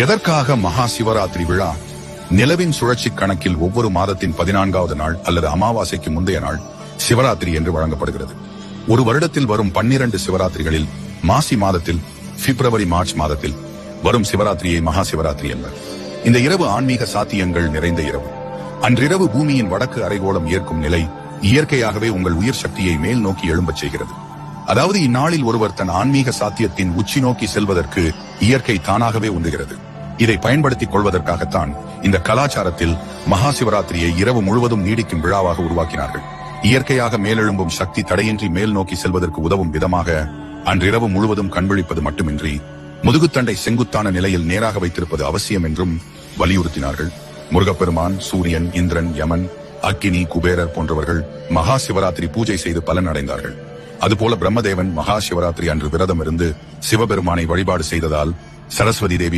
எதற்காக மகா சிவராத்திரி விழா? நிலவின் சுழற்சி கணக்கில் ஒவ்வொரு மாதத்தின் 14வது நாள் அல்லது அமாவாசைக்கு முந்தைய நாள் சிவராத்திரி என்று வழங்கப்படுகிறது. ஒரு வருடத்தில் வரும் 12 சிவராத்திரிகளில் மாசி மாதத்தில், பிப்ரவரி மார்ச் மாதத்தில் வரும் சிவராத்திரியை மகா சிவராத்திரி என்பர். இந்த இரவு ஆன்மீக சாத்தியங்கள் நிறைந்த இரவு. அன்றிரவு பூமியின் வடக்கு அரைகோளம் ஏற்கும் நிலை இயற்கையாகவே உங்கள் உயிர் சக்தியை மேல் நோக்கி எழும்பச் செய்கிறது. அதாவது இந்நாளில் ஒருவர் தன் ஆன்மீக சாத்தியத்தின் உச்சி நோக்கி செல்வதற்கு இயற்கை தானாகவே உந்துகிறது. இதை பயன்படுத்திக் கொள்வதற்காகத்தான் இந்த கலாச்சாரத்தில் மகா சிவராத்திரியை இரவு முழுவதும் நீடிக்கும் விழாவாக உருவாக்கினார்கள். இயற்கையாக மேலெழும்பும் சக்தி தடையின்றி மேல் நோக்கி செல்வதற்கு உதவும் விதமாக அன்றிரவு முழுவதும் கண்விழிப்பது மட்டுமின்றி முதுகுத்தண்டை செங்குத்தான நிலையில் நேராக வைத்திருப்பது அவசியம் என்றும் வலியுறுத்தினார்கள். முருகப்பெருமான், சூரியன், இந்திரன், யமன், அக்கினி, குபேரர் போன்றவர்கள் மகா சிவராத்திரி பூஜை செய்து பலன் அடைந்தார்கள். அதுபோல பிரம்மதேவன் மகா சிவராத்திரி அன்று விரதம் இருந்து சிவபெருமானை வழிபாடு செய்ததால் சரஸ்வதி தேவி